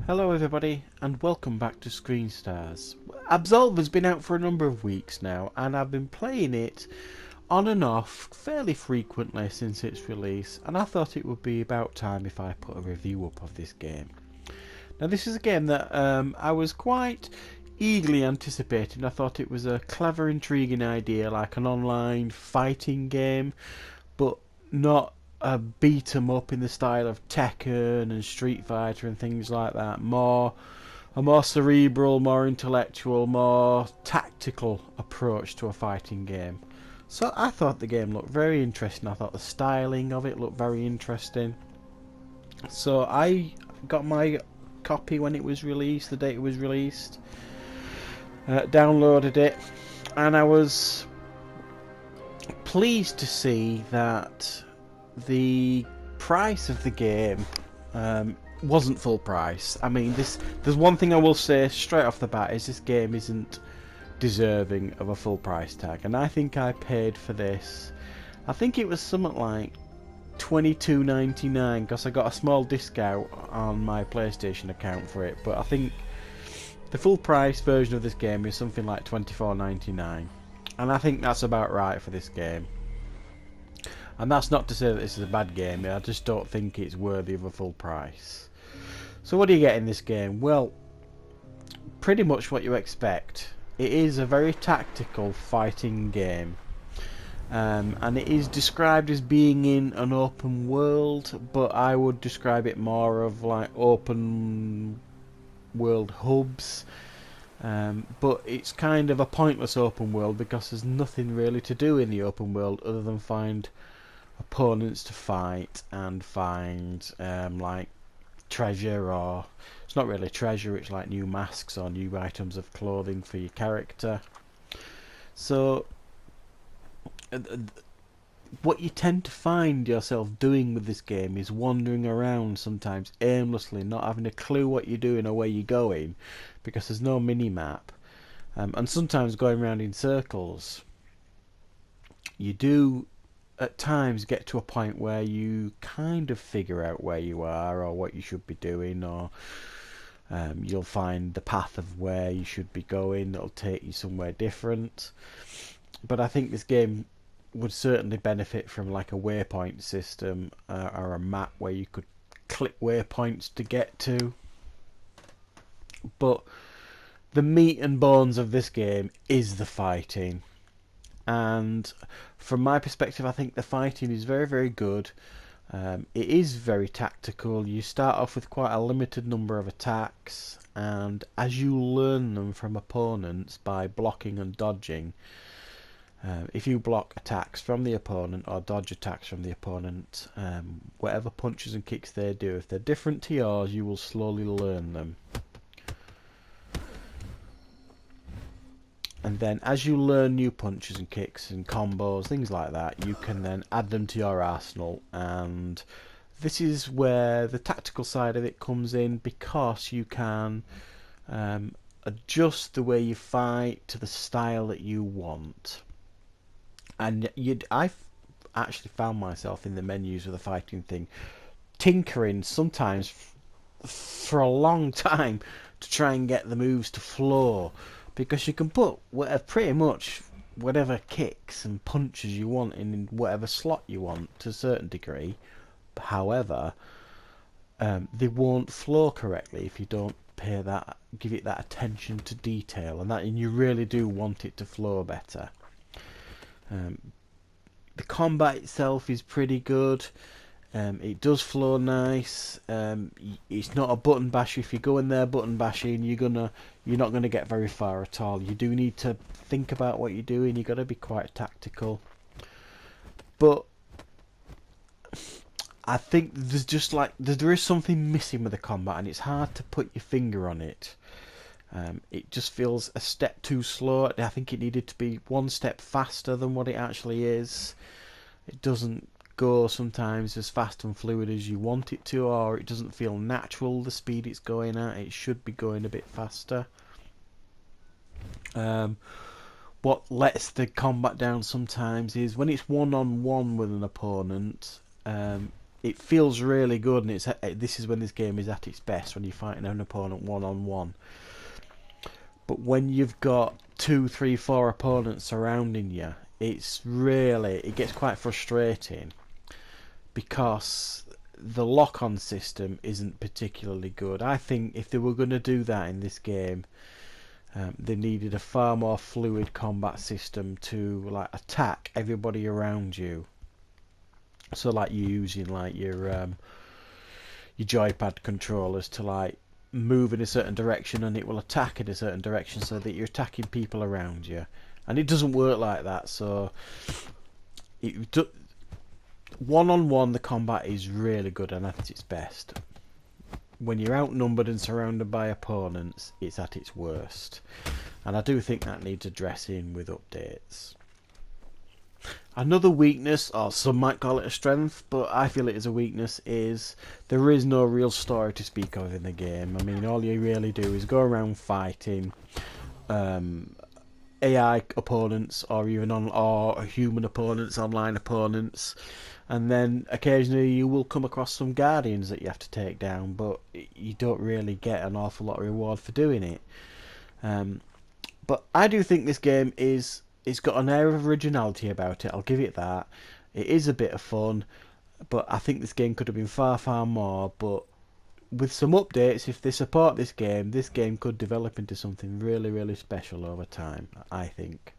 Hello everybody and welcome back to Screen Stars. Absolver's been out for a number of weeks now and I've been playing it on and off fairly frequently since its release, and I thought it would be about time if I put a review up of this game. Now this is a game that I was quite eagerly anticipating. I thought it was a clever, intriguing idea, like an online fighting game, but not a beat 'em up in the style of Tekken and Street Fighter and things like that. A more cerebral, more intellectual, more tactical approach to a fighting game. So I thought the game looked very interesting. I thought the styling of it looked very interesting. So I got my copy when it was released, the date it was released, downloaded it, and I was pleased to see that the price of the game wasn't full price. I mean, there's one thing I will say straight off the bat is this game isn't deserving of a full price tag, and I think I paid for this. I think it was something like $22.99 because I got a small discount on my PlayStation account for it, but I think the full price version of this game is something like $24.99, and I think that's about right for this game. And that's not to say that this is a bad game, I just don't think it's worthy of a full price. So what do you get in this game? Well, pretty much what you expect. It is a very tactical fighting game. And it is described as being in an open world, but I would describe it more of like open world hubs. But it's kind of a pointless open world because there's nothing really to do in the open world other than find opponents to fight and find like treasure, or it's not really treasure, it's like new masks or new items of clothing for your character. So what you tend to find yourself doing with this game is wandering around, sometimes aimlessly, not having a clue what you're doing or where you're going because there's no mini map, and sometimes going around in circles. You do at times get to a point where you kind of figure out where you are or what you should be doing, or you'll find the path of where you should be going that'll take you somewhere different. But I think this game would certainly benefit from like a waypoint system, or a map where you could click waypoints to get to. But the meat and bones of this game is the fighting. And from my perspective, I think the fighting is very, very good. It is very tactical. You start off with quite a limited number of attacks, and as you learn them from opponents by blocking and dodging, if you block attacks from the opponent or dodge attacks from the opponent, whatever punches and kicks they do, if they're different to yours, you will slowly learn them. And then as you learn new punches and kicks and combos, things like that, you can then add them to your arsenal. And this is where the tactical side of it comes in, because you can adjust the way you fight to the style that you want. And I've actually found myself in the menus of the fighting thing tinkering sometimes for a long time to try and get the moves to flow, because you can put pretty much whatever kicks and punches you want in whatever slot you want to a certain degree. However, they won't flow correctly if you don't give it that attention to detail, and you really do want it to flow better. The combat itself is pretty good. It does flow nice. It's not a button bash. If you go in there button bashing, you're not gonna get very far at all. You do need to think about what you're doing. You got to be quite tactical. But I think there's just like there is something missing with the combat, and it's hard to put your finger on it. It just feels a step too slow. I think it needed to be one step faster than what it actually is. It doesn't go sometimes as fast and fluid as you want it to, or it doesn't feel natural the speed it's going at. It should be going a bit faster. What lets the combat down sometimes is when it's one-on-one with an opponent, it feels really good, and this is when this game is at its best, when you're fighting an opponent one-on-one. But when you've got 2, 3, 4 opponents surrounding you, it gets quite frustrating, because the lock-on system isn't particularly good. I think if they were going to do that in this game, they needed a far more fluid combat system to like attack everybody around you. So like you're using like your joypad controllers to like move in a certain direction, and it will attack in a certain direction, so that you're attacking people around you. And it doesn't work like that. So one-on-one, the combat is really good and at its best. When you're outnumbered and surrounded by opponents, it's at its worst. And I do think that needs addressing with updates. Another weakness, or some might call it a strength, but I feel it is a weakness, is there is no real story to speak of in the game. I mean, all you really do is go around fighting AI opponents, or even or human opponents, online opponents, and then occasionally you will come across some guardians that you have to take down, but you don't really get an awful lot of reward for doing it. But I do think this game it's got an air of originality about it. I'll give it that. It is a bit of fun, but I think this game could have been far, far more. But with some updates, if they support this game could develop into something really, really special over time, I think.